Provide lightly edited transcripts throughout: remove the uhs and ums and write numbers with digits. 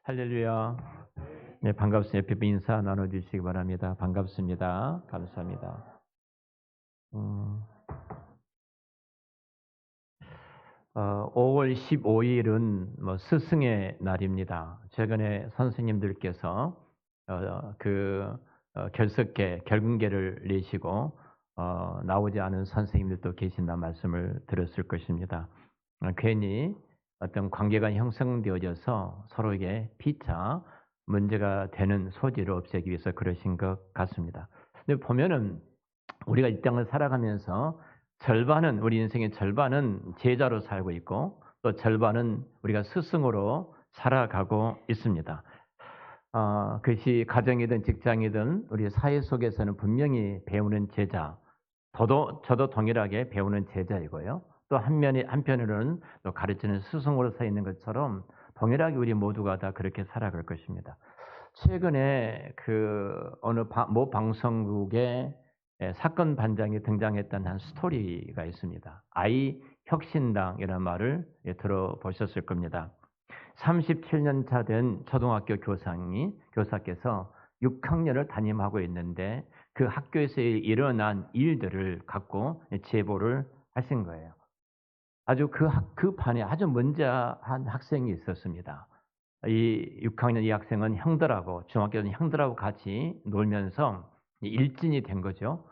할렐루야. 네, 반갑습니다. 옆에 인사 나눠주시기 바랍니다. 반갑습니다. 감사합니다. 음, 5월 15일은 스승의 날입니다. 최근에 선생님들께서 결석계, 결근계를 내시고 나오지 않은 선생님들도 계신다 말씀을 들었을 것입니다. 괜히 어떤 관계가 형성되어져서 서로에게 피차 문제가 되는 소지를 없애기 위해서 그러신 것 같습니다. 근데 보면은 우리가 이 땅을 살아가면서 절반은 우리 인생의 절반은 제자로 살고 있고 또 절반은 우리가 스승으로 살아가고 있습니다. 그것이 가정이든 직장이든 우리 사회 속에서는 분명히 배우는 제자, 저도 동일하게 배우는 제자이고요. 또 한편으로는 또 가르치는 스승으로 서 있는 것처럼 동일하게 우리 모두가 다 그렇게 살아갈 것입니다. 최근에 어느 모 방송국에 사건 반장이 등장했던 한 스토리가 있습니다. 아이 혁신당이라는 말을 들어보셨을 겁니다. 37년 차 된 초등학교 교사께서 6학년을 담임하고 있는데 그 학교에서 일어난 일들을 갖고 제보를 하신 거예요. 아주 그 반에 아주 먼저한 학생이 있었습니다. 이 6학년 이 학생은 형들하고 중학교는 형들하고 같이 놀면서 일진이 된 거죠.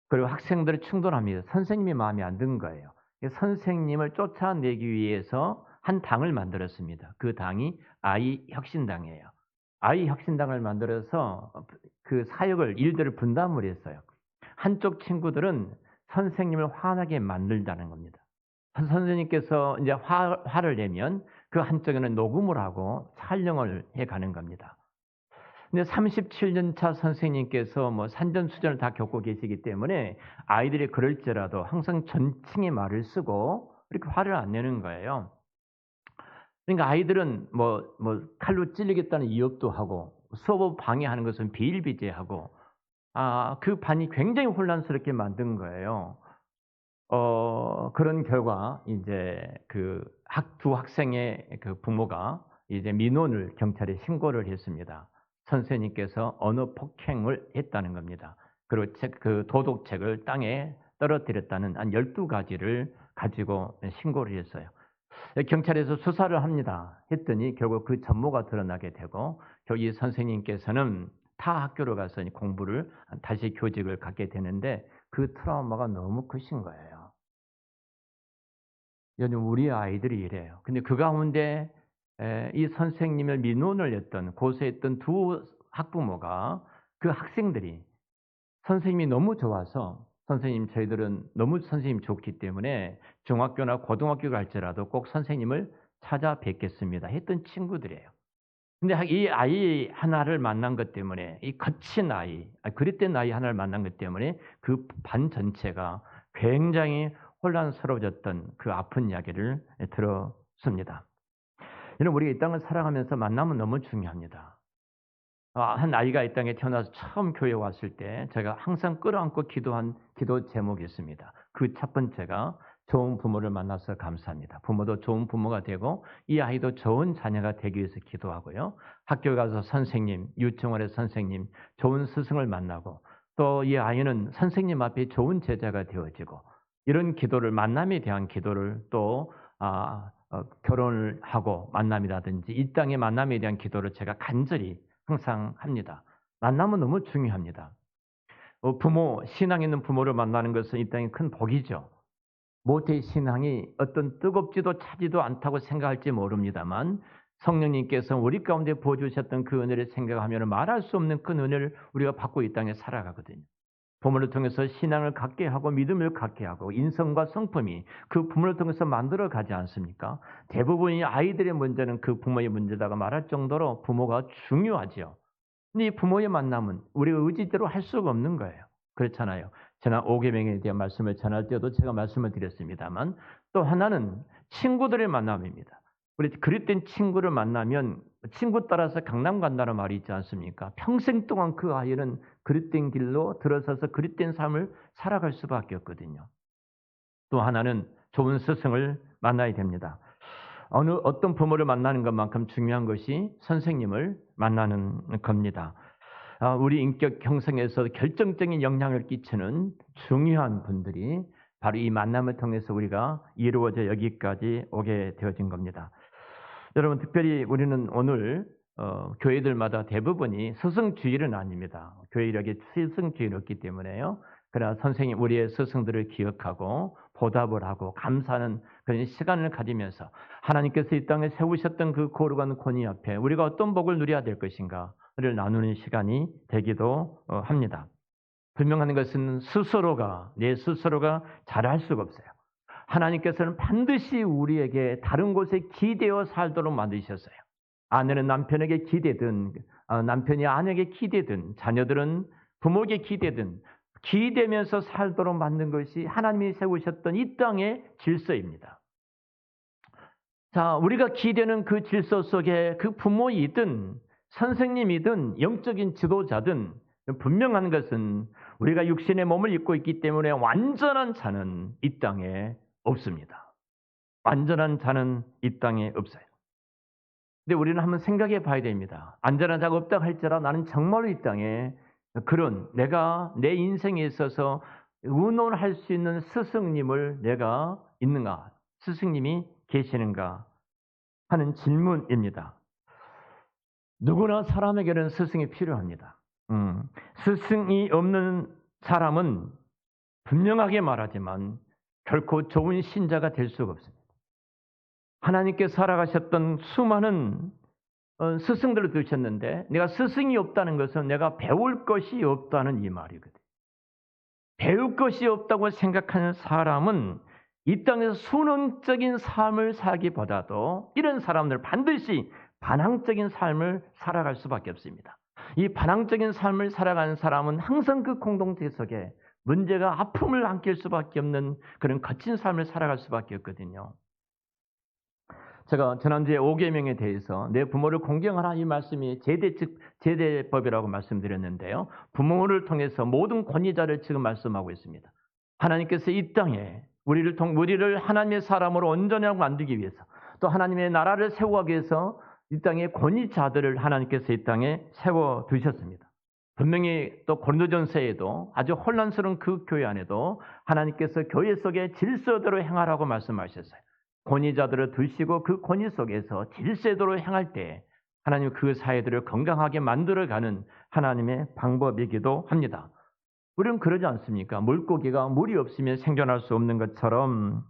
그리고 학생들이 충돌합니다. 선생님이 마음에 안 든 거예요. 선생님을 쫓아내기 위해서 한 당을 만들었습니다. 그 당이 아이혁신당이에요. 아이혁신당을 만들어서 그 사역을 일들을 분담을 했어요. 한쪽 친구들은 선생님을 화나게 만들다는 겁니다. 선생님께서 이제 화를 내면 그 한쪽에는 녹음을 하고 촬영을 해 가는 겁니다. 근데 37년 차 선생님께서 산전수전을 다 겪고 계시기 때문에 아이들이 그럴지라도 항상 존칭의 말을 쓰고 이렇게 화를 안 내는 거예요. 그러니까 아이들은 칼로 찔리겠다는 위협도 하고 수업을 방해하는 것은 비일비재하고 그 반이 굉장히 혼란스럽게 만든 거예요. 그런 결과 이제 두 학생의 부모가 이제 민원을 경찰에 신고를 했습니다. 선생님께서 언어 폭행을 했다는 겁니다. 그리고 도덕책을 땅에 떨어뜨렸다는 한 12가지를 가지고 신고를 했어요. 경찰에서 수사를 합니다. 했더니 결국 그 전모가 드러나게 되고 이 선생님께서는 타 학교로 가서 공부를 다시 교직을 갖게 되는데 그 트라우마가 너무 크신 거예요. 요즘 우리 아이들이 이래요. 근데 그 가운데 이 선생님을 민원을 했던 고소했던 두 학부모가 그 학생들이 선생님이 너무 좋아서 선생님 저희들은 너무 선생님 좋기 때문에 중학교나 고등학교 갈지라도 꼭 선생님을 찾아뵙겠습니다 했던 친구들이에요. 근데 이 아이 하나를 만난 것 때문에 이 거친 아이, 그릇된 아이 하나를 만난 것 때문에 그 반 전체가 굉장히 혼란스러워졌던 그 아픈 이야기를 들었습니다. 여러분 우리가 이 땅을 살아가면서 만남은 너무 중요합니다. 한 아이가 이 땅에 태어나서 처음 교회에 왔을 때 제가 항상 끌어안고 기도한 기도 제목이 있습니다. 그 첫 번째가 좋은 부모를 만나서 감사합니다. 부모도 좋은 부모가 되고 이 아이도 좋은 자녀가 되기 위해서 기도하고요. 학교 가서 선생님, 유치원의 선생님, 좋은 스승을 만나고 또 이 아이는 선생님 앞에 좋은 제자가 되어지고 이런 기도를 만남에 대한 기도를 또 결혼을 하고 만남이라든지 이 땅의 만남에 대한 기도를 제가 간절히 항상 합니다. 만남은 너무 중요합니다. 신앙 있는 부모를 만나는 것은 이 땅의 큰 복이죠. 모태의 신앙이 어떤 뜨겁지도 차지도 않다고 생각할지 모릅니다만 성령님께서 우리 가운데 부어주셨던 그 은혜를 생각하면 말할 수 없는 그 은혜를 우리가 받고 이 땅에 살아가거든요. 부모를 통해서 신앙을 갖게 하고 믿음을 갖게 하고 인성과 성품이 그 부모를 통해서 만들어 가지 않습니까? 대부분의 아이들의 문제는 그 부모의 문제다가 말할 정도로 부모가 중요하지요. 근데 이 부모의 만남은 우리가 의지대로 할 수가 없는 거예요. 그렇잖아요. 지난 5계명에 대한 말씀을 전할 때도 제가 말씀을 드렸습니다만 또 하나는 친구들의 만남입니다. 우리 그릇된 친구를 만나면 친구 따라서 강남 간다는 말이 있지 않습니까? 평생 동안 그 아이는 그릇된 길로 들어서서 그릇된 삶을 살아갈 수밖에 없거든요. 또 하나는 좋은 스승을 만나야 됩니다. 어떤 부모를 만나는 것만큼 중요한 것이 선생님을 만나는 겁니다. 우리 인격 형성에서 결정적인 영향을 끼치는 중요한 분들이 바로 이 만남을 통해서 우리가 이루어져 여기까지 오게 되어진 겁니다. 여러분, 특별히 우리는 오늘 교회들마다 대부분이 스승주의는 아닙니다. 교회 이력에 스승주의는 없기 때문에요. 그러나 선생님, 우리의 스승들을 기억하고 보답을 하고 감사하는 그런 시간을 가지면서 하나님께서 이 땅에 세우셨던 그 거룩한 권위 앞에 우리가 어떤 복을 누려야 될 것인가를 나누는 시간이 되기도 합니다. 분명한 것은 내 스스로가 잘할 수가 없어요. 하나님께서는 반드시 우리에게 다른 곳에 기대어 살도록 만드셨어요. 아내는 남편에게 기대든, 남편이 아내에게 기대든, 자녀들은 부모에게 기대든, 기대면서 살도록 만든 것이 하나님이 세우셨던 이 땅의 질서입니다. 자, 우리가 기대는 그 질서 속에 그 부모이든 선생님이든 영적인 지도자든 분명한 것은 우리가 육신의 몸을 입고 있기 때문에 완전한 자는 이 땅에 없습니다. 완전한 자는 이 땅에 없어요. 근데 우리는 한번 생각해 봐야 됩니다. 완전한 자가 없다고 할지라도 나는 정말로 이 땅에 그런 내가 내 인생에 있어서 의논할 수 있는 스승님을 내가 있는가? 스승님이 계시는가? 하는 질문입니다. 누구나 사람에게는 스승이 필요합니다. 스승이 없는 사람은 분명하게 말하지만 결코 좋은 신자가 될 수가 없습니다. 하나님께 살아가셨던 수많은 스승들을 두셨는데 내가 스승이 없다는 것은 내가 배울 것이 없다는 이 말이거든요. 배울 것이 없다고 생각하는 사람은 이 땅에서 순응적인 삶을 살기보다도 이런 사람들 반드시 반항적인 삶을 살아갈 수밖에 없습니다. 이 반항적인 삶을 살아가는 사람은 항상 그 공동체 속에 문제가 아픔을 안길 수밖에 없는 그런 거친 삶을 살아갈 수밖에 없거든요. 제가 지난주에 5계명에 대해서 내 부모를 공경하라 이 말씀이 제대법이라고 말씀드렸는데요. 부모를 통해서 모든 권위자를 지금 말씀하고 있습니다. 하나님께서 이 땅에 우리를 하나님의 사람으로 온전히 만들기 위해서 또 하나님의 나라를 세우기 위해서 이 땅에 권위자들을 하나님께서 이 땅에 세워두셨습니다. 분명히 또 고린도전서에도 아주 혼란스러운 그 교회 안에도 하나님께서 교회 속에 질서대로 행하라고 말씀하셨어요. 권위자들을 두시고 그 권위 속에서 질서대로 행할 때 하나님 그 사회들을 건강하게 만들어가는 하나님의 방법이기도 합니다. 우리는 그러지 않습니까? 물고기가 물이 없으면 생존할 수 없는 것처럼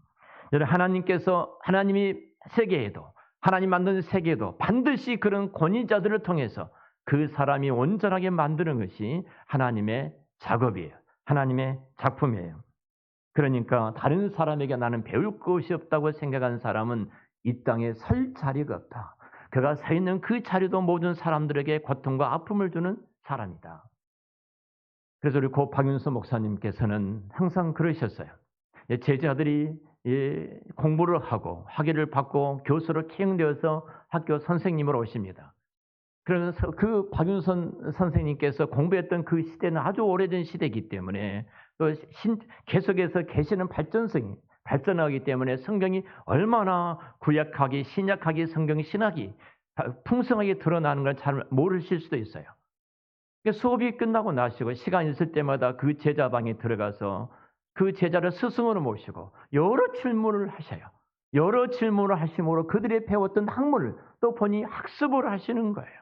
하나님이 세계에도 하나님 만든 세계에도 반드시 그런 권위자들을 통해서 그 사람이 온전하게 만드는 것이 하나님의 작업이에요. 하나님의 작품이에요. 그러니까 다른 사람에게 나는 배울 것이 없다고 생각하는 사람은 이 땅에 설 자리가 없다. 그가 서 있는 그 자리도 모든 사람들에게 고통과 아픔을 주는 사람이다. 그래서 우리 고 박윤서 목사님께서는 항상 그러셨어요. 제자들이 공부를 하고 학위를 받고 교수로 채용되어서 학교 선생님으로 오십니다. 그러면서 그 박윤선 선생님께서 공부했던 그 시대는 아주 오래된 시대이기 때문에 또 계속해서 계시는 발전하기 때문에 성경이 얼마나 구약하기, 신약하기, 성경 신학이 풍성하게 드러나는 걸 잘 모르실 수도 있어요. 수업이 끝나고 나시고 시간 있을 때마다 그 제자방에 들어가서 그 제자를 스승으로 모시고 여러 질문을 하셔요. 여러 질문을 하심으로 그들이 배웠던 학문을 또 본인이 학습을 하시는 거예요.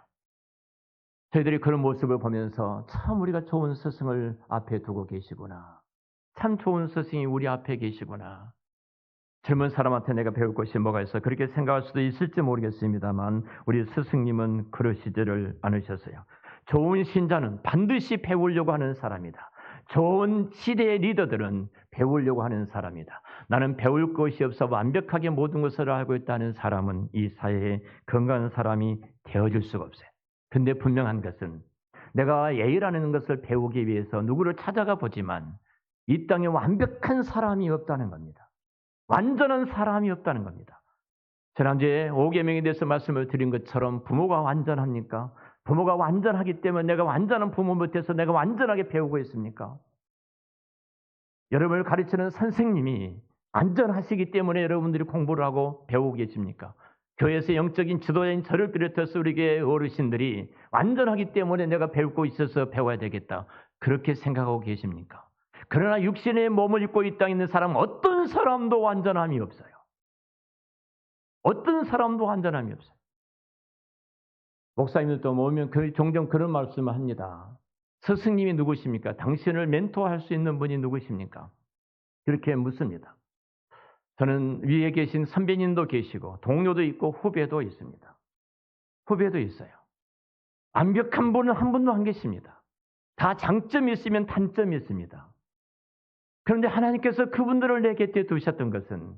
저희들이 그런 모습을 보면서 참 우리가 좋은 스승을 앞에 두고 계시구나. 참 좋은 스승이 우리 앞에 계시구나. 젊은 사람한테 내가 배울 것이 뭐가 있어 그렇게 생각할 수도 있을지 모르겠습니다만 우리 스승님은 그러시지를 않으셨어요. 좋은 신자는 반드시 배우려고 하는 사람이다. 좋은 시대의 리더들은 배우려고 하는 사람이다. 나는 배울 것이 없어 완벽하게 모든 것을 알고 있다는 사람은 이 사회에 건강한 사람이 되어줄 수가 없어요. 근데 분명한 것은 내가 예의라는 것을 배우기 위해서 누구를 찾아가 보지만 이 땅에 완벽한 사람이 없다는 겁니다. 완전한 사람이 없다는 겁니다. 지난주에 5계명에 대해서 말씀을 드린 것처럼 부모가 완전합니까? 부모가 완전하기 때문에 내가 완전한 부모 못해서 내가 완전하게 배우고 있습니까? 여러분을 가르치는 선생님이 완전하시기 때문에 여러분들이 공부를 하고 배우고 계십니까? 교회에서 영적인 지도자인 저를 비롯해서 우리 교회 어르신들이 완전하기 때문에 내가 배우고 있어서 배워야 되겠다. 그렇게 생각하고 계십니까? 그러나 육신의 몸을 입고 이 땅에 있는 사람 어떤 사람도 완전함이 없어요. 어떤 사람도 완전함이 없어요. 목사님들도 모이면 종종 그런 말씀을 합니다. 스승님이 누구십니까? 당신을 멘토할 수 있는 분이 누구십니까? 그렇게 묻습니다. 저는 위에 계신 선배님도 계시고 동료도 있고 후배도 있습니다. 후배도 있어요. 완벽한 분은 한 분도 안 계십니다. 다 장점이 있으면 단점이 있습니다. 그런데 하나님께서 그분들을 내 곁에 두셨던 것은,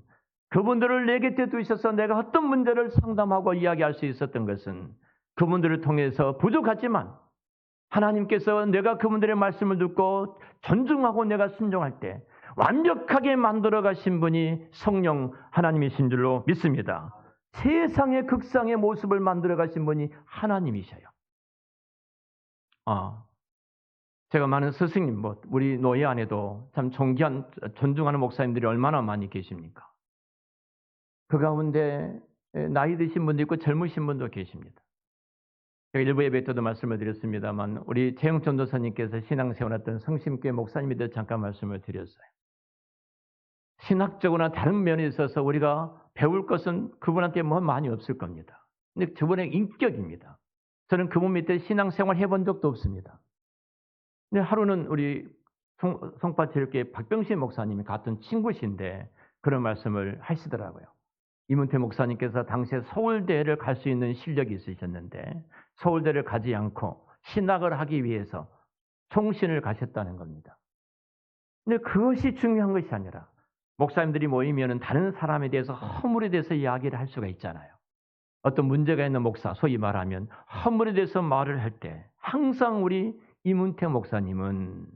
그분들을 내 곁에 두셔서 내가 어떤 문제를 상담하고 이야기할 수 있었던 것은 그분들을 통해서 부족하지만 하나님께서 내가 그분들의 말씀을 듣고 존중하고 내가 순종할 때 완벽하게 만들어 가신 분이 성령 하나님이신 줄로 믿습니다. 세상의 극상의 모습을 만들어 가신 분이 하나님이셔요. 제가 많은 스승님, 우리 노예 안에도 참 존귀한, 존중하는 목사님들이 얼마나 많이 계십니까? 그 가운데 나이 드신 분도 있고 젊으신 분도 계십니다. 제가 일부 예배 때도 말씀을 드렸습니다만 우리 최영 전도사님께서 신앙생활했던 성심교회 목사님에 대해 잠깐 말씀을 드렸어요. 신학적으로나 다른 면에 있어서 우리가 배울 것은 그분한테 뭐 많이 없을 겁니다. 근데 저분의 인격입니다. 저는 그분 밑에 신앙생활 해본 적도 없습니다. 근데 하루는 우리 성파체육회 박병신 목사님이 같은 친구신데 그런 말씀을 하시더라고요. 이문태 목사님께서 당시에 서울대를 갈 수 있는 실력이 있으셨는데 서울대를 가지 않고 신학을 하기 위해서 총신을 가셨다는 겁니다. 근데 그것이 중요한 것이 아니라 목사님들이 모이면 다른 사람에 대해서 허물에 대해서 이야기를 할 수가 있잖아요. 어떤 문제가 있는 목사, 소위 말하면 허물에 대해서 말을 할 때 항상 우리 이문태 목사님은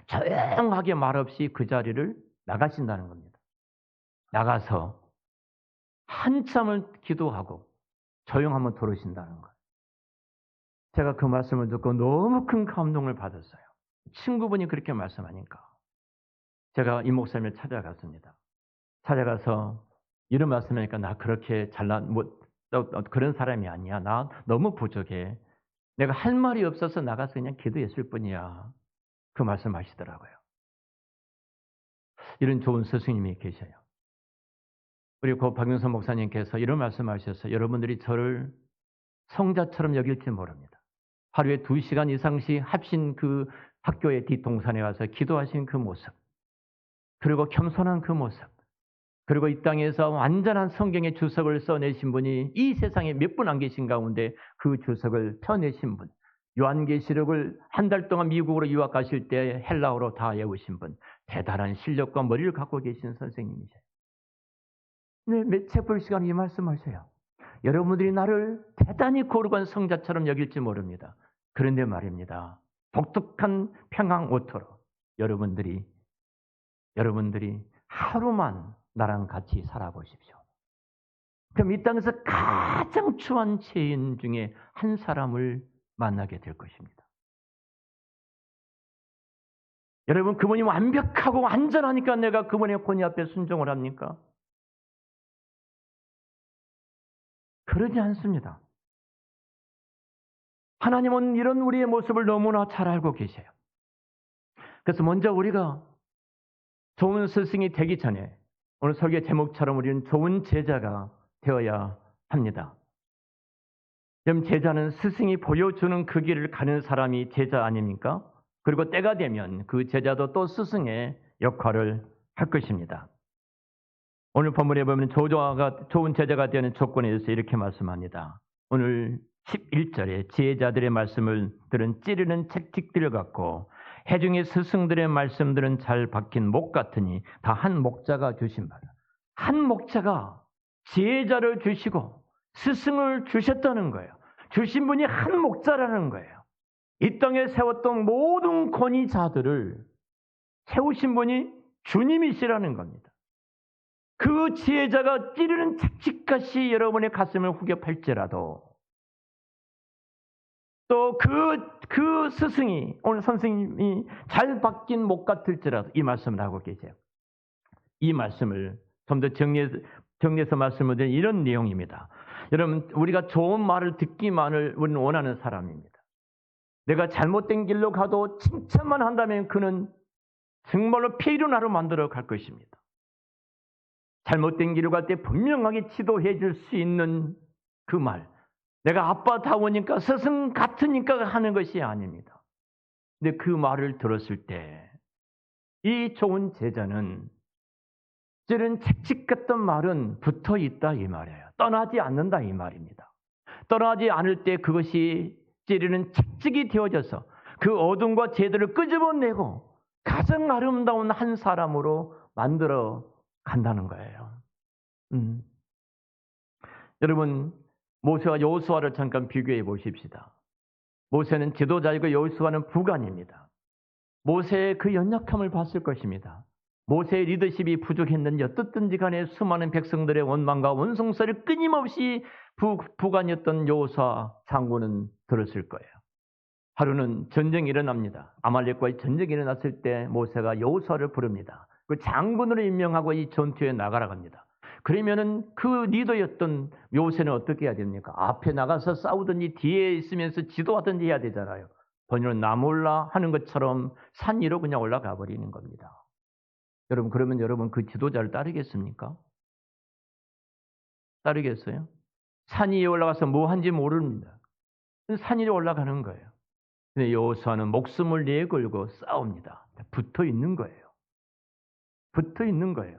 조용하게 말없이 그 자리를 나가신다는 겁니다. 나가서 한참을 기도하고 조용하면 들으신다는 거예요. 제가 그 말씀을 듣고 너무 큰 감동을 받았어요. 친구분이 그렇게 말씀하니까 제가 이 목사님을 찾아갔습니다. 찾아가서 이런 말씀하니까 나 그렇게 잘난 그런 사람이 아니야. 나 너무 부족해. 내가 할 말이 없어서 나가서 그냥 기도했을 뿐이야. 그 말씀하시더라고요. 이런 좋은 스승님이 계셔요. 우리 고 박명선 목사님께서 이런 말씀하셨어요. 여러분들이 저를 성자처럼 여길지 모릅니다. 하루에 2시간 이상씩 합신 그 학교의 뒷동산에 가서 기도하신 그 모습, 그리고 겸손한 그 모습, 그리고 이 땅에서 완전한 성경의 주석을 써내신 분이 이 세상에 몇 분 안 계신 가운데 그 주석을 펴내신 분, 요한계시록을 한 달 동안 미국으로 유학 가실 때 헬라어로 다 외우신 분, 대단한 실력과 머리를 갖고 계신 선생님이세요. 네, 책 볼 시간에 이 말씀하세요. 여러분들이 나를 대단히 거룩한 성자처럼 여길지 모릅니다. 그런데 말입니다. 독특한 평강 오토로 여러분들이 하루만 나랑 같이 살아보십시오. 그럼 이 땅에서 가장 추한 죄인 중에 한 사람을 만나게 될 것입니다. 여러분, 그분이 완벽하고 완전하니까 내가 그분의 권위 앞에 순종을 합니까? 그러지 않습니다. 하나님은 이런 우리의 모습을 너무나 잘 알고 계세요. 그래서 먼저 우리가 좋은 스승이 되기 전에 오늘 설교 제목처럼 우리는 좋은 제자가 되어야 합니다. 그럼 제자는 스승이 보여주는 그 길을 가는 사람이 제자 아닙니까? 그리고 때가 되면 그 제자도 또 스승의 역할을 할 것입니다. 오늘 본문에 보면 좋은 제자가 되는 조건에 대해서 이렇게 말씀합니다. 오늘 11절에 지혜자들의 말씀을 들은 찌르는 채찍들을 갖고 해중의 스승들의 말씀들은 잘 박힌 목 같으니 다 한 목자가 주신 바라. 한 목자가 지혜자를 주시고 스승을 주셨다는 거예요. 주신 분이 한 목자라는 거예요. 이 땅에 세웠던 모든 권위자들을 세우신 분이 주님이시라는 겁니다. 그 지혜자가 찌르는 채찍같이 여러분의 가슴을 후벼팔지라도 또 그 스승이 오늘 선생님이 잘 박힌 목 같을지라도 이 말씀을 하고 계세요. 이 말씀을 좀 더 정리해서 말씀을 드린 이런 내용입니다. 여러분, 우리가 좋은 말을 듣기만을 우리는 원하는 사람입니다. 내가 잘못된 길로 가도 칭찬만 한다면 그는 정말로 페이로나로 만들어 갈 것입니다. 잘못된 길로 갈 때 분명하게 지도해 줄 수 있는 그 말. 내가 아빠다우니까 스승 같으니까 하는 것이 아닙니다. 근데 그 말을 들었을 때 이 좋은 제자는 찌른 책찍 같던 말은 붙어 있다 이 말이에요. 떠나지 않는다 이 말입니다. 떠나지 않을 때 그것이 찌르는 책찍이 되어져서 그 어둠과 죄들을 끄집어내고 가장 아름다운 한 사람으로 만들어 간다는 거예요. 여러분, 모세와 여호수아를 잠깐 비교해 보십시다. 모세는 지도자이고 여호수아는 부관입니다. 모세의 그 연약함을 봤을 것입니다. 모세의 리더십이 부족했는지 어떻든지 간에 수많은 백성들의 원망과 원성설을 끊임없이 부관이었던 여호수아 장군은 들었을 거예요. 하루는 전쟁이 일어납니다. 아말렉과의 전쟁이 일어났을 때 모세가 여호수아를 부릅니다. 그 장군으로 임명하고 이 전투에 나가라 합니다. 그러면은 그 리더였던 모세는 어떻게 해야 됩니까? 앞에 나가서 싸우든지 뒤에 있으면서 지도하든지 해야 되잖아요. 번역은 나 몰라 하는 것처럼 산 위로 그냥 올라가 버리는 겁니다. 여러분, 그러면 여러분 그 지도자를 따르겠습니까? 따르겠어요? 산 위에 올라가서 뭐 한지 모릅니다. 산 위로 올라가는 거예요. 근데 여호수아는 목숨을 내걸고 싸웁니다. 붙어 있는 거예요. 붙어 있는 거예요.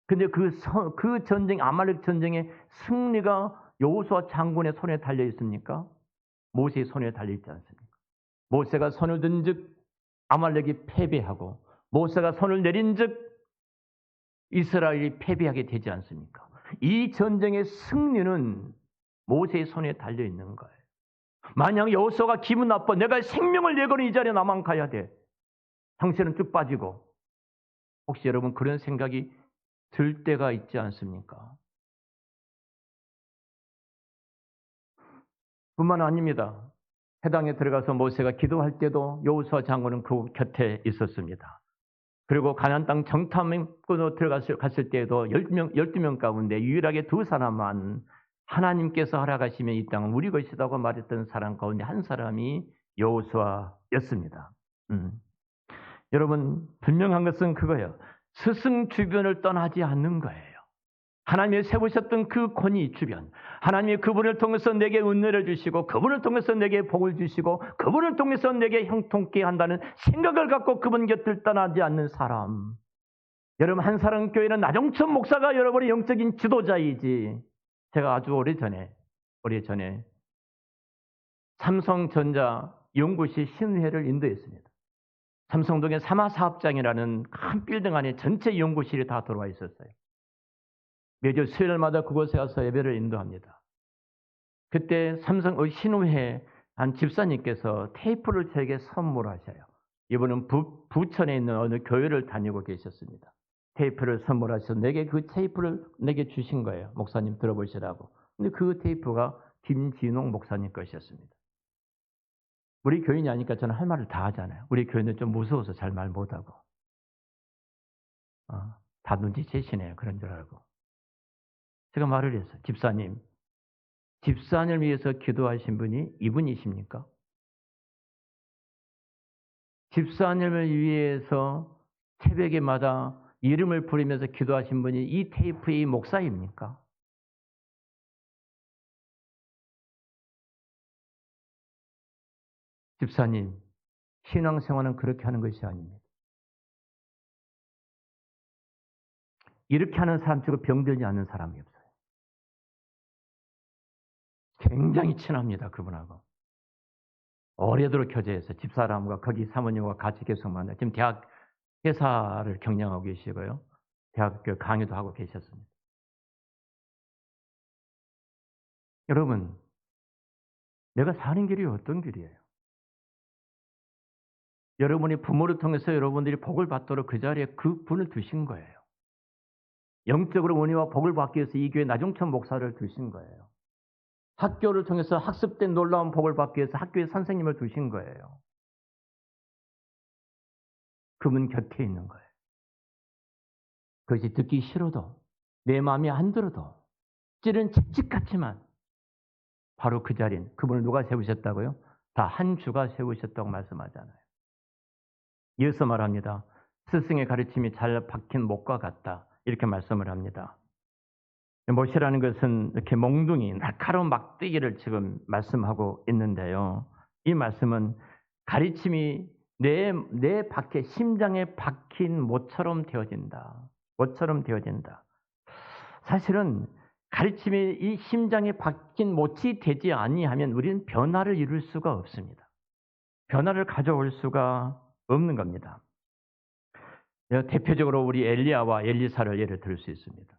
근데 그 전쟁, 아말렉 전쟁의 승리가 여호수아 장군의 손에 달려 있습니까? 모세의 손에 달려 있지 않습니까? 모세가 손을 든즉 아말렉이 패배하고 모세가 손을 내린즉 이스라엘이 패배하게 되지 않습니까? 이 전쟁의 승리는 모세의 손에 달려 있는 거예요. 만약 여호수아가 기분 나빠 내가 생명을 내거는 이 자리에 나만 가야 돼. 당신은 쭉 빠지고. 혹시 여러분 그런 생각이 들 때가 있지 않습니까? 뿐만 아닙니다. 해당에 들어가서 모세가 기도할 때도 여호수아 장군은 그 곁에 있었습니다. 그리고 가나안 땅 정탐꾼으로 갔을 때에도 12명 가운데 유일하게 두 사람만 하나님께서 허락하시면 이 땅은 우리 것이라고 말했던 사람 가운데 한 사람이 여호수아였습니다. 여러분, 분명한 것은 그거예요. 스승 주변을 떠나지 않는 거예요. 하나님이 세우셨던 그 권위 주변, 하나님이 그분을 통해서 내게 은혜를 주시고 그분을 통해서 내게 복을 주시고 그분을 통해서 내게 형통케 한다는 생각을 갖고 그분 곁을 떠나지 않는 사람. 여러분, 한사랑교회는 나종천 목사가 여러분의 영적인 지도자이지. 제가 아주 오래전에 삼성전자 연구실 신회를 인도했습니다. 삼성동의 삼화사업장이라는 큰 빌딩 안에 전체 연구실이 다 들어와 있었어요. 매주 수요일마다 그곳에 가서 예배를 인도합니다. 그때 삼성의 신우회 한 집사님께서 테이프를 저에게 선물하셔요. 이분은 부천에 있는 어느 교회를 다니고 계셨습니다. 테이프를 선물하셔서 내게 그 테이프를 내게 주신 거예요. 목사님 들어보시라고. 근데 그 테이프가 김진홍 목사님 것이었습니다. 우리 교인이 아니까 저는 할 말을 다 하잖아요. 우리 교인은 좀 무서워서 잘 말 못하고. 다 눈치채시네요. 그런 줄 알고. 제가 말을 했어요. 집사님을 위해서 기도하신 분이 이분이십니까? 집사님을 위해서 새벽에마다 이름을 부르면서 기도하신 분이 이 테이프의 목사입니까? 집사님, 신앙생활은 그렇게 하는 것이 아닙니다. 이렇게 하는 사람 치고 병들지 않는 사람이 없어요. 굉장히 친합니다, 그분하고. 오래도록 교제해서 집사람과 거기 사모님과 같이 계속 만나요. 지금 대학 회사를 경영하고 계시고요. 대학교 강의도 하고 계셨습니다. 여러분, 내가 사는 길이 어떤 길이에요? 여러분이 부모를 통해서 여러분들이 복을 받도록 그 자리에 그 분을 두신 거예요. 영적으로 은혜와 복을 받기 위해서 이 교회 나종천 목사를 두신 거예요. 학교를 통해서 학습된 놀라운 복을 받기 위해서 학교에 선생님을 두신 거예요. 그분 곁에 있는 거예요. 그것이 듣기 싫어도 내 마음이 안 들어도 찔은 채찍 같지만 바로 그 자리는 그분을 누가 세우셨다고요? 다 한 주가 세우셨다고 말씀하잖아요. 이어서 말합니다. 스승의 가르침이 잘 박힌 목과 같다. 이렇게 말씀을 합니다. 못이라는 것은 이렇게 몽둥이, 날카로운 막대기를 지금 말씀하고 있는데요. 이 말씀은 가르침이 내 밖에 심장에 박힌 못처럼 되어진다. 못처럼 되어진다. 사실은 가르침이 이 심장에 박힌 못이 되지 아니하면 우리는 변화를 이룰 수가 없습니다. 변화를 가져올 수가 없는 겁니다. 대표적으로 우리 엘리야와 엘리사를 예를 들 수 있습니다.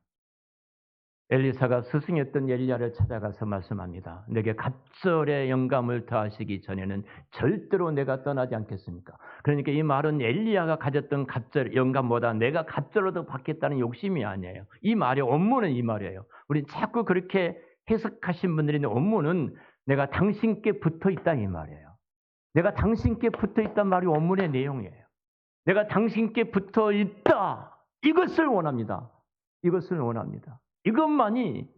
엘리사가 스승이었던 엘리야를 찾아가서 말씀합니다. 내게 갑절의 영감을 더하시기 전에는 절대로 내가 떠나지 않겠습니까? 그러니까 이 말은 엘리야가 가졌던 갑절 영감보다 내가 갑절로 더 받겠다는 욕심이 아니에요. 이 말의 원문은 이 말이에요. 우리 자꾸 그렇게 해석하신 분들이 있는 원문은 내가 당신께 붙어 있다 이 말이에요. 내가 당신께 붙어 있단 말이 원문의 내용이에요. 내가 당신께 붙어 있다. 이것을 원합니다. 이것을 원합니다. 이것만이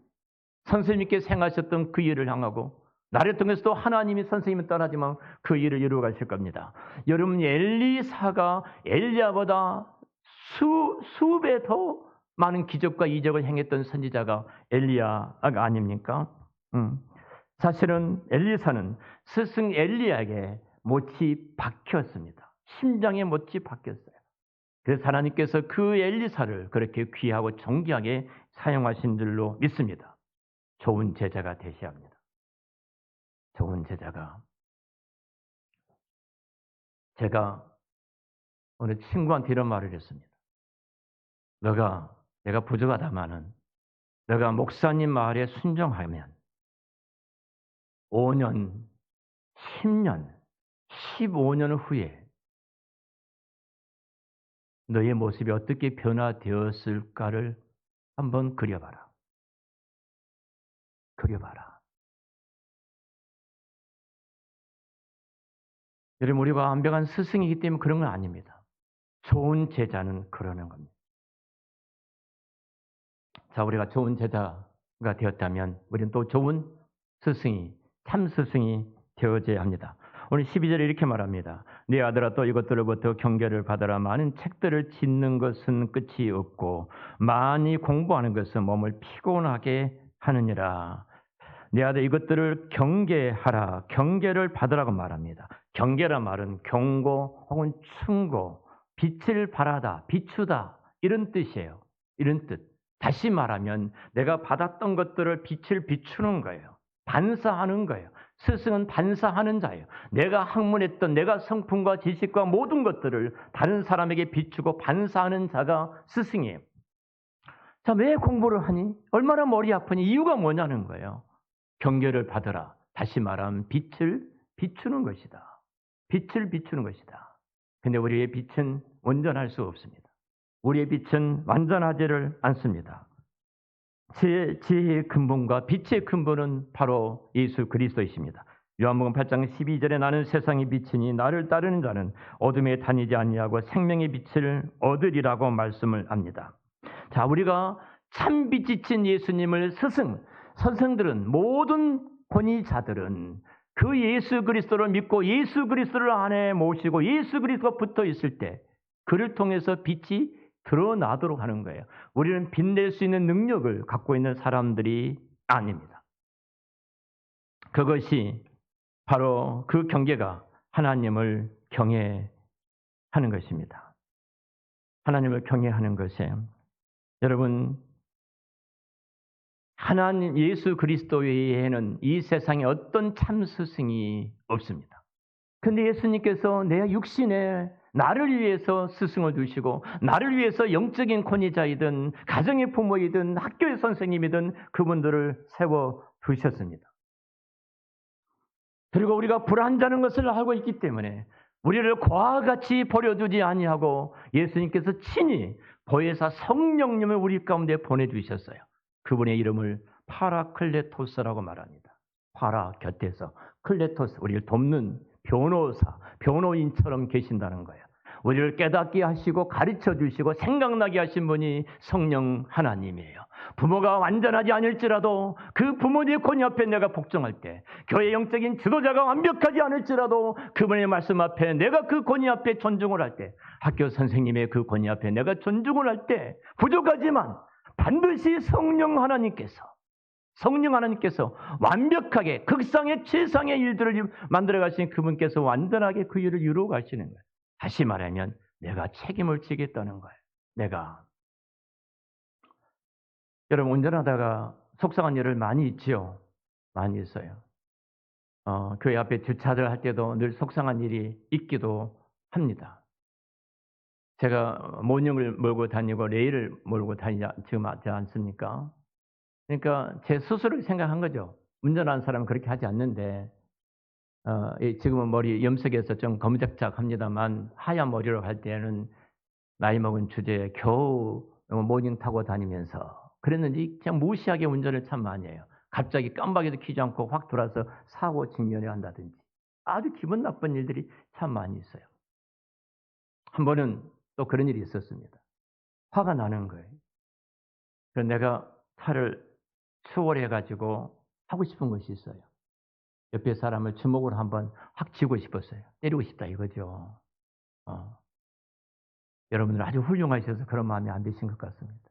선생님께 행하셨던 그 일을 향하고 나를 통해서도 하나님이 선생님을 떠나지만 그 일을 이루어 가실 겁니다. 여러분 엘리사가 엘리야보다 수배 더 많은 기적과 이적을 행했던 선지자가 엘리야가 아닙니까? 사실은 엘리사는 스승 엘리야에게 못이 박혔습니다. 심장에 못이 박혔어요. 그래서 하나님께서 그 엘리사를 그렇게 귀하고 존귀하게 사용하신 줄로 믿습니다. 좋은 제자가 되셔야 합니다. 좋은 제자가. 제가 어느 친구한테 이런 말을 했습니다. 내가 부족하다마는 너가 목사님 말에 순종하면 5년, 10년, 15년 후에 너의 모습이 어떻게 변화되었을까를 한번 그려봐라. 그려봐라. 여러분 우리가 완벽한 스승이기 때문에 그런 건 아닙니다. 좋은 제자는 그러는 겁니다. 자, 우리가 좋은 제자가 되었다면 우리는 또 좋은 스승이, 참 스승이 되어져야 합니다. 오늘 12절에 이렇게 말합니다. 네 아들아 또 이것들로부터 경계를 받아라. 많은 책들을 짓는 것은 끝이 없고 많이 공부하는 것은 몸을 피곤하게 하느니라. 네 아들 이것들을 경계하라. 경계를 받으라고 말합니다. 경계란 말은 경고 혹은 충고, 빛을 발하다, 비추다 이런 뜻이에요. 이런 뜻. 다시 말하면 내가 받았던 것들을 빛을 비추는 거예요. 반사하는 거예요. 스승은 반사하는 자예요. 내가 학문했던 내가 성품과 지식과 모든 것들을 다른 사람에게 비추고 반사하는 자가 스승이에요. 자, 왜 공부를 하니? 얼마나 머리 아프니? 이유가 뭐냐는 거예요. 경계를 받으라. 다시 말하면 빛을 비추는 것이다. 빛을 비추는 것이다. 근데 우리의 빛은 온전할 수 없습니다. 우리의 빛은 완전하지를 않습니다. 지혜의 근본과 빛의 근본은 바로 예수 그리스도이십니다. 요한복음 8장 12절에 나는 세상의 빛이니 나를 따르는 자는 어둠에 다니지 아니하고 생명의 빛을 얻으리라고 말씀을 합니다. 자, 우리가 참 빛이신 예수님을 선생들은 모든 권위자들은 그 예수 그리스도를 믿고 예수 그리스도를 안에 모시고 예수 그리스도가 붙어 있을 때 그를 통해서 빛이 드러나도록 하는 거예요. 우리는 빛낼 수 있는 능력을 갖고 있는 사람들이 아닙니다. 그것이 바로 그 경계가 하나님을 경외하는 것입니다. 하나님을 경외하는 것에 여러분 하나님 예수 그리스도 외에는 이 세상에 어떤 참 스승이 없습니다. 근데 예수님께서 내 육신에 나를 위해서 스승을 두시고 나를 위해서 영적인 권위자이든 가정의 부모이든 학교의 선생님이든 그분들을 세워 두셨습니다. 그리고 우리가 불안자는 것을 알고 있기 때문에 우리를 고와 같이 버려두지 아니하고 예수님께서 친히 보혜사 성령님을 우리 가운데 보내주셨어요. 그분의 이름을 파라클레토스라고 말합니다. 파라 곁에서 클레토스 우리를 돕는 변호사, 변호인처럼 계신다는 거예요. 우리를 깨닫게 하시고 가르쳐 주시고 생각나게 하신 분이 성령 하나님이에요. 부모가 완전하지 않을지라도 그 부모님의 권위 앞에 내가 복종할 때, 교회 영적인 지도자가 완벽하지 않을지라도 그분의 말씀 앞에 내가 그 권위 앞에 존중을 할 때, 학교 선생님의 그 권위 앞에 내가 존중을 할 때 부족하지만 반드시 성령 하나님께서 완벽하게 극상의 최상의 일들을 만들어 가신 그분께서 완전하게 그 일을 이루어 가시는 거예요. 다시 말하면 내가 책임을 지겠다는 거예요. 내가. 여러분, 운전하다가 속상한 일을 많이 있지요. 많이 있어요. 교회 앞에 주차를 할 때도 늘 속상한 일이 있기도 합니다. 제가 모닝을 몰고 다니고 레일을 몰고 지금 하지 않습니까? 그러니까 제 스스로를 생각한 거죠. 운전하는 사람은 그렇게 하지 않는데, 지금은 머리 염색해서 좀 검적작합니다만 하얀 머리로 할 때는 나이 먹은 주제에 겨우 모닝 타고 다니면서 그랬는지 그냥 무시하게 운전을 참 많이 해요. 갑자기 깜빡이도 켜지 않고 확 돌아서 사고 직면을 한다든지 아주 기분 나쁜 일들이 참 많이 있어요. 한 번은 또 그런 일이 있었습니다. 화가 나는 거예요. 그래서 내가 차를 추월해가지고 하고 싶은 것이 있어요. 옆에 사람을 주먹으로 한번 확 쥐고 싶었어요. 때리고 싶다 이거죠. 여러분들 아주 훌륭하셔서 그런 마음이 안 드신 것 같습니다.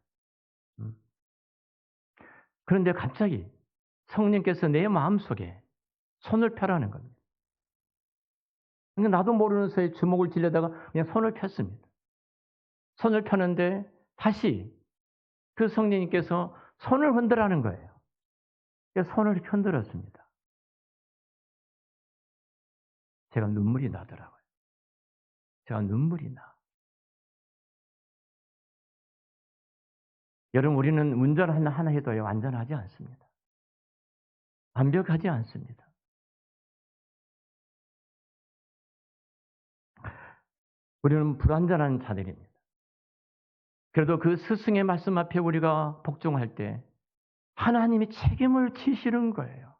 그런데 갑자기 성령께서 내 마음속에 손을 펴라는 겁니다. 근데 나도 모르는 사이에 주먹을 쥐려다가 그냥 손을 폈습니다. 손을 펴는데 다시 그 성령님께서 손을 흔들라는 거예요. 그래서 손을 흔들었습니다. 제가 눈물이 나더라고요. 제가 눈물이 나. 여러분, 우리는 운전 하나 해도요, 완전하지 않습니다. 완벽하지 않습니다. 우리는 불완전한 자들입니다. 그래도 그 스승의 말씀 앞에 우리가 복종할 때 하나님이 책임을 지시는 거예요.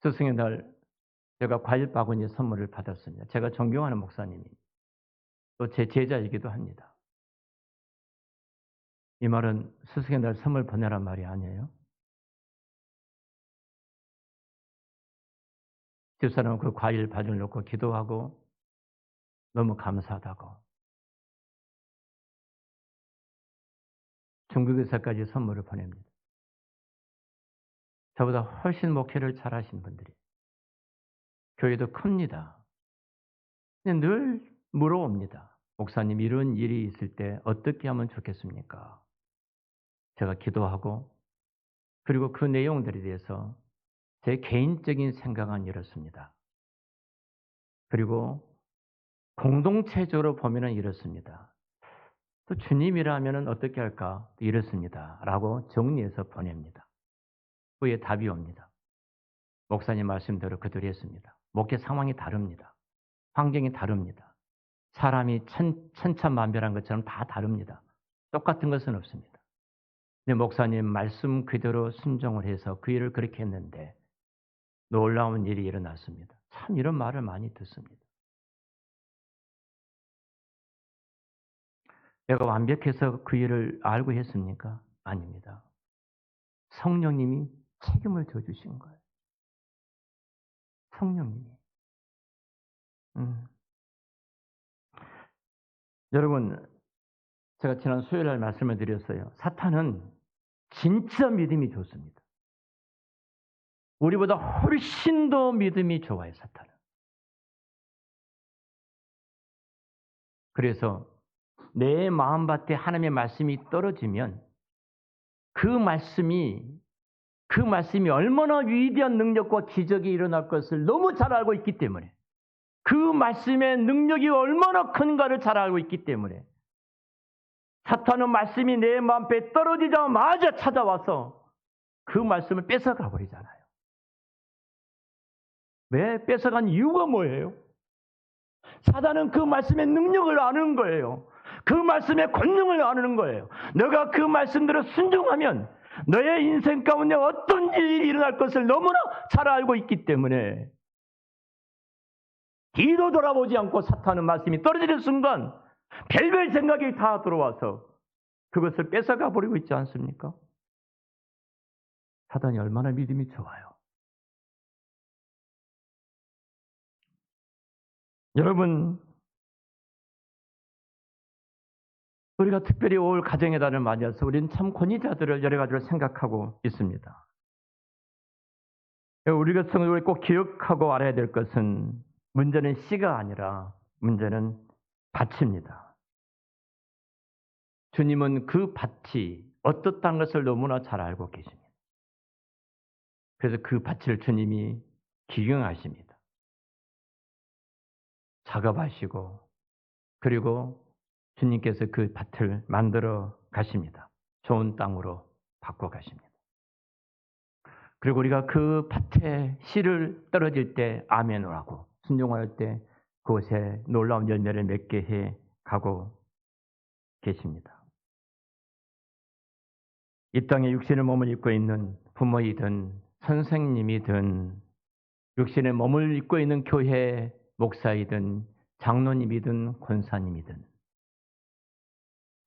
스승의 날 제가 과일 바구니 선물을 받았습니다. 제가 존경하는 목사님이 또 제 제자이기도 합니다. 이 말은 스승의 날 선물 보내란 말이 아니에요. 집사람은 그 과일 바구니를 놓고 기도하고 너무 감사하다고 중국에서까지 선물을 보냅니다. 저보다 훨씬 목회를 잘하신 분들이 교회도 큽니다. 근데 늘 물어옵니다. 목사님, 이런 일이 있을 때 어떻게 하면 좋겠습니까? 제가 기도하고 그리고 그 내용들에 대해서 제 개인적인 생각은 이렇습니다. 그리고 공동체적으로 보면은 이렇습니다. 또 주님이라면 어떻게 할까? 이렇습니다. 라고 정리해서 보냅니다. 후에 답이 옵니다. 목사님 말씀대로 그대로 했습니다. 목회 상황이 다릅니다. 환경이 다릅니다. 사람이 천차만별한 것처럼 다 다릅니다. 똑같은 것은 없습니다. 근데 목사님 말씀 그대로 순종을 해서 그 일을 그렇게 했는데 놀라운 일이 일어났습니다. 참 이런 말을 많이 듣습니다. 내가 완벽해서 그 일을 알고 했습니까? 아닙니다. 성령님이 책임을 져주신 거예요. 성령님이. 여러분, 제가 지난 수요일 날 말씀을 드렸어요. 사탄은 진짜 믿음이 좋습니다. 우리보다 훨씬 더 믿음이 좋아요, 사탄은. 그래서 내 마음밭에 하나님의 말씀이 떨어지면 그 말씀이 얼마나 위대한 능력과 기적이 일어날 것을 너무 잘 알고 있기 때문에, 그 말씀의 능력이 얼마나 큰가를 잘 알고 있기 때문에 사탄은 말씀이 내 마음에 떨어지자마자 찾아와서 그 말씀을 뺏어가 버리잖아요. 왜? 뺏어간 이유가 뭐예요? 사단은 그 말씀의 능력을 아는 거예요. 그 말씀의 권능을 아는 거예요. 너가 그 말씀대로 순종하면 너의 인생 가운데 어떤 일이 일어날 것을 너무나 잘 알고 있기 때문에 뒤도 돌아보지 않고 사탄의 말씀이 떨어지는 순간 별별 생각이 다 들어와서 그것을 뺏어가 버리고 있지 않습니까? 사단이 얼마나 믿음이 좋아요. 여러분, 우리가 특별히 올 가정의 달을 맞이해서 우리는 참 권위자들을 여러 가지로 생각하고 있습니다. 우리가 성도를 꼭 기억하고 알아야 될 것은 문제는 씨가 아니라 문제는 밭입니다. 주님은 그 밭이 어떻다는 것을 너무나 잘 알고 계십니다. 그래서 그 밭을 주님이 기경하십니다. 작업하시고 그리고 주님께서 그 밭을 만들어 가십니다. 좋은 땅으로 바꿔 가십니다. 그리고 우리가 그 밭에 씨를 떨어질 때 아멘을 하고 순종할 때 그곳에 놀라운 열매를 맺게 해 가고 계십니다. 이 땅에 육신의 몸을 입고 있는 부모이든 선생님이든 육신의 몸을 입고 있는 교회 목사이든 장로님이든 권사님이든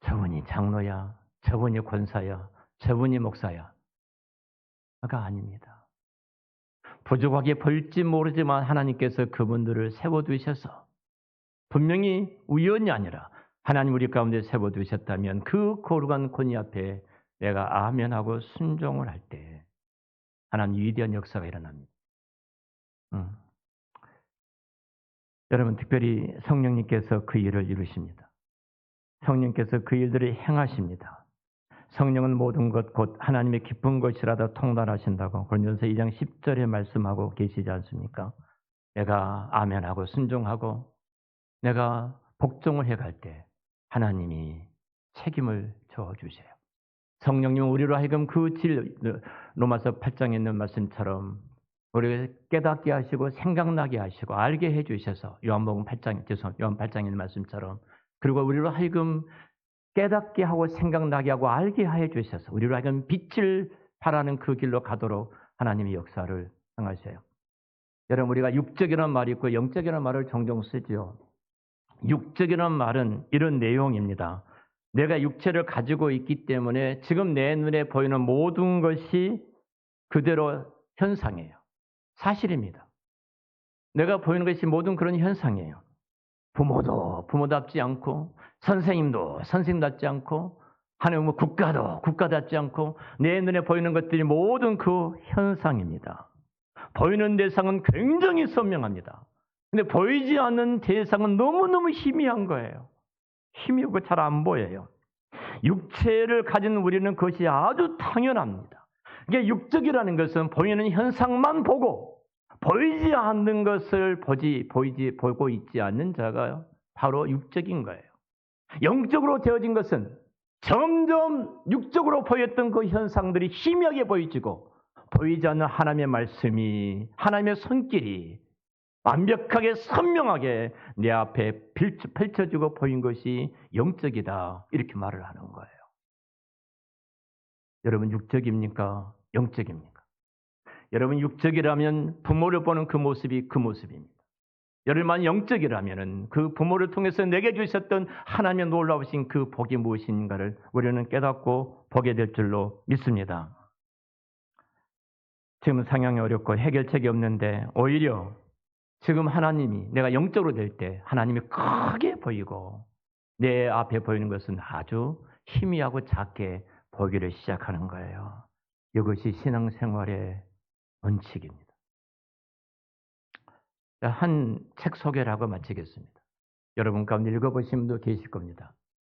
저분이 장로야, 저분이 권사야, 저분이 목사야 가 아닙니다. 부족하게 보일지 모르지만 하나님께서 그분들을 세워두셔서 분명히 우연이 아니라 하나님 우리 가운데 세워두셨다면 그 거룩한 권위 앞에 내가 아멘하고 순종을 할 때 하나님 위대한 역사가 일어납니다. 여러분 특별히 성령님께서 그 일을 이루십니다. 성령께서 그 일들을 행하십니다. 성령은 모든 것 곧 하나님의 기쁜 것이라도 통달하신다고 고린도서 2장 10절에 말씀하고 계시지 않습니까? 내가 아멘하고 순종하고 내가 복종을 해갈 때 하나님이 책임을 져주세요. 성령님은 우리로 하여금 그 질, 로마서 8장에 있는 말씀처럼 우리를 깨닫게 하시고 생각나게 하시고 알게 해주셔서 요한 8장에 있는 말씀처럼 그리고 우리로 하여금 깨닫게 하고 생각나게 하고 알게 해 주셔서 우리로 하여금 빛을 바라는 그 길로 가도록 하나님의 역사를 행하셔요. 여러분 우리가 육적이라는 말이 있고 영적이라는 말을 종종 쓰지요. 육적이라는 말은 이런 내용입니다. 내가 육체를 가지고 있기 때문에 지금 내 눈에 보이는 모든 것이 그대로 현상이에요. 사실입니다. 내가 보이는 것이 모든 그런 현상이에요. 부모도 부모답지 않고 선생님도 선생님답지 않고 하나님은 국가도 국가답지 않고 내 눈에 보이는 것들이 모든 그 현상입니다. 보이는 대상은 굉장히 선명합니다. 근데 보이지 않는 대상은 너무너무 희미한 거예요. 희미하고 잘 안 보여요. 육체를 가진 우리는 그것이 아주 당연합니다. 이게 육적이라는 것은 보이는 현상만 보고 보이지 않는 것을 보고 있지 않는 자가 바로 육적인 거예요. 영적으로 되어진 것은 점점 육적으로 보였던 그 현상들이 희미하게 보이지고 보이지 않는 하나님의 말씀이 하나님의 손길이 완벽하게 선명하게 내 앞에 펼쳐지고 보인 것이 영적이다 이렇게 말을 하는 거예요. 여러분 육적입니까? 영적입니까? 여러분 육적이라면 부모를 보는 그 모습이 그 모습입니다. 여러분만 영적이라면 그 부모를 통해서 내게 주셨던 하나님의 놀라우신 그 복이 무엇인가를 우리는 깨닫고 보게 될 줄로 믿습니다. 지금 상황이 어렵고 해결책이 없는데 오히려 지금 하나님이 내가 영적으로 될 때 하나님이 크게 보이고 내 앞에 보이는 것은 아주 희미하고 작게 보기를 시작하는 거예요. 이것이 신앙생활의 원칙입니다. 한 책 소개를 하고 마치겠습니다. 여러분 가운데 읽어보신 분도 계실 겁니다.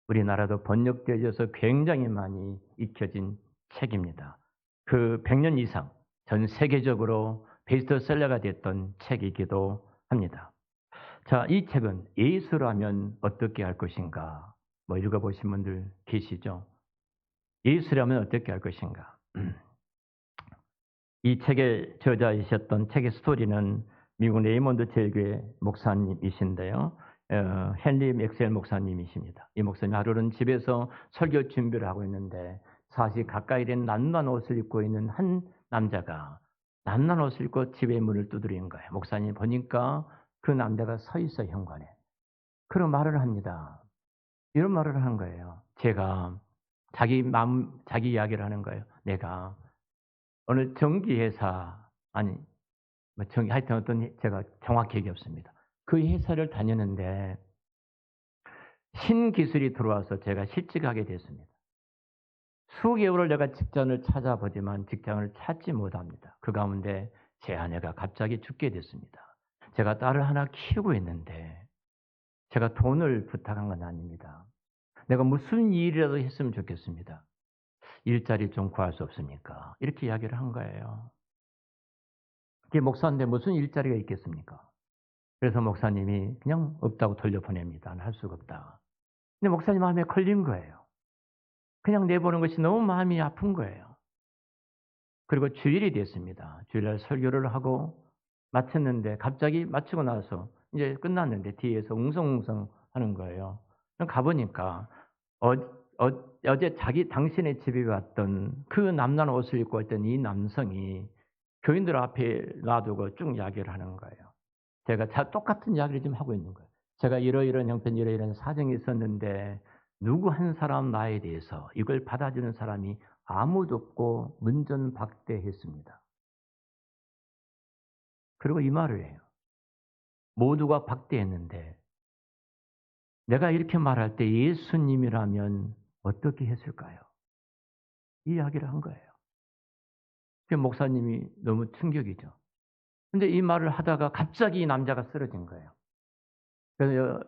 우리나라도 번역되어져서 굉장히 많이 익혀진 책입니다. 그 100년 이상 전 세계적으로 베스트셀러가 됐던 책이기도 합니다. 자, 이 책은 예수라면 어떻게 할 것인가? 읽어보신 분들 계시죠? 예수라면 어떻게 할 것인가? 이 책의 저자이셨던 책의 스토리는 미국 레이먼드 제일교회 목사님이신데요. 헨리 맥셀 목사님이십니다. 이 목사님 하루는 집에서 설교 준비를 하고 있는데 사실 가까이 된 낱낱 옷을 입고 있는 한 남자가 낱낱 옷을 입고 집의 문을 두드리는 거예요. 목사님 보니까 그 남자가 서 있어 현관에. 그런 말을 합니다. 이런 말을 하는 거예요. 제가 자기 이야기를 하는 거예요. 내가 어느 전기회사 아니 하여튼 어떤 제가 정확히 얘기 없습니다. 그 회사를 다녔는데 신기술이 들어와서 제가 실직하게 됐습니다. 수개월을 내가 직장을 찾아보지만 직장을 찾지 못합니다. 그 가운데 제 아내가 갑자기 죽게 됐습니다. 제가 딸을 하나 키우고 있는데 제가 돈을 부탁한 건 아닙니다. 내가 무슨 일이라도 했으면 좋겠습니다. 일자리 좀 구할 수 없습니까? 이렇게 이야기를 한 거예요. 그게 목사인데 무슨 일자리가 있겠습니까? 그래서 목사님이 그냥 없다고 돌려보냅니다. 할 수가 없다. 근데 목사님 마음에 걸린 거예요. 그냥 내보는 것이 너무 마음이 아픈 거예요. 그리고 주일이 됐습니다. 주일날 설교를 하고 마쳤는데 갑자기 마치고 나서 이제 끝났는데 뒤에서 웅성웅성 하는 거예요. 가보니까 어제 당신의 집에 왔던 그 남난 옷을 입고 있던 이 남성이 교인들 앞에 놔두고 쭉 이야기를 하는 거예요. 제가 똑같은 이야기를 지금 하고 있는 거예요. 제가 이러이러한 형편 이러이러한 사정이 있었는데 누구 한 사람 나에 대해서 이걸 받아주는 사람이 아무도 없고 문전박대했습니다. 그리고 이 말을 해요. 모두가 박대했는데 내가 이렇게 말할 때 예수님이라면 어떻게 했을까요? 이 이야기를 한 거예요. 그 목사님이 너무 충격이죠. 근데 이 말을 하다가 갑자기 이 남자가 쓰러진 거예요. 그래서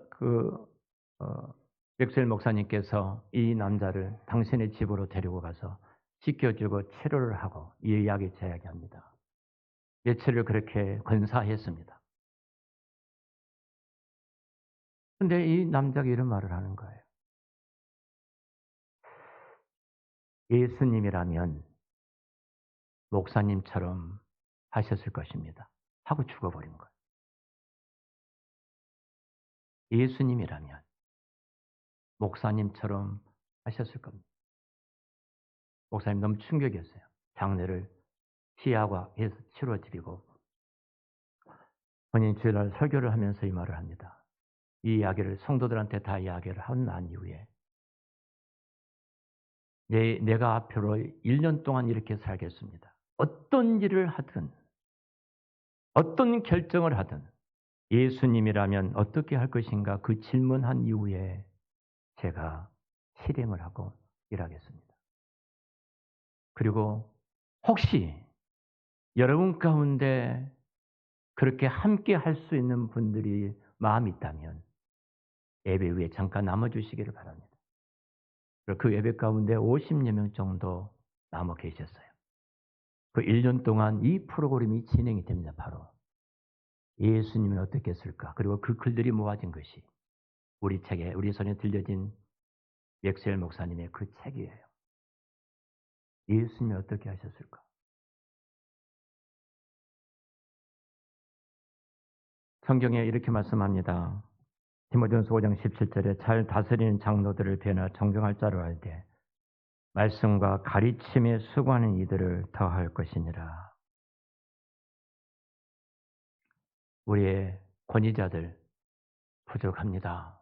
맥스웰 목사님께서 이 남자를 당신의 집으로 데리고 가서 씻겨주고 치료를 하고 이 이야기 제 이야기합니다. 며칠을 그렇게 권사했습니다. 근데 이 남자가 이런 말을 하는 거예요. 예수님이라면 목사님처럼 하셨을 것입니다. 하고 죽어버린 거예요. 예수님이라면 목사님처럼 하셨을 겁니다. 목사님 너무 충격이었어요. 장례를 시야화해서 치러드리고 본인 주일날 설교를 하면서 이 말을 합니다. 이 이야기를 성도들한테 다 이야기를 하고 난 이후에 내가 앞으로 1년 동안 이렇게 살겠습니다. 어떤 일을 하든 어떤 결정을 하든 예수님이라면 어떻게 할 것인가 그 질문한 이후에 제가 실행을 하고 일하겠습니다. 그리고 혹시 여러분 가운데 그렇게 함께 할 수 있는 분들이 마음이 있다면 예배 후에 잠깐 남아주시기를 바랍니다. 그 예배 가운데 50여 명 정도 남아 계셨어요. 그 1년 동안 이 프로그램이 진행이 됩니다. 바로 예수님은 어떻게 했을까? 그리고 그 글들이 모아진 것이 우리 책에 우리 손에 들려진 맥스웰 목사님의 그 책이에요. 예수님이 어떻게 하셨을까? 성경에 이렇게 말씀합니다. 디모데전서 5장 17절에 잘 다스리는 장로들을 배나 정정할 자로 알되 말씀과 가르침에 수고하는 이들을 더할 것이니라. 우리의 권위자들 부족합니다.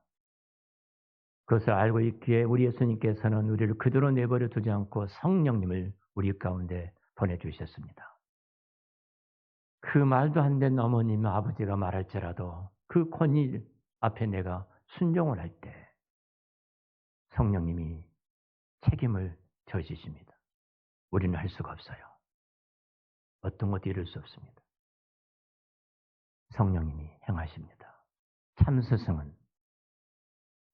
그것을 알고 있기에 우리 예수님께서는 우리를 그대로 내버려 두지 않고 성령님을 우리 가운데 보내주셨습니다. 그 말도 안 되는 어머님, 아버지가 말할지라도 그 권위 앞에 내가 순종을 할 때 성령님이 책임을 져주십니다. 우리는 할 수가 없어요. 어떤 것도 이룰 수 없습니다. 성령님이 행하십니다. 참 스승은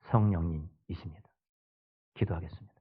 성령님이십니다. 기도하겠습니다.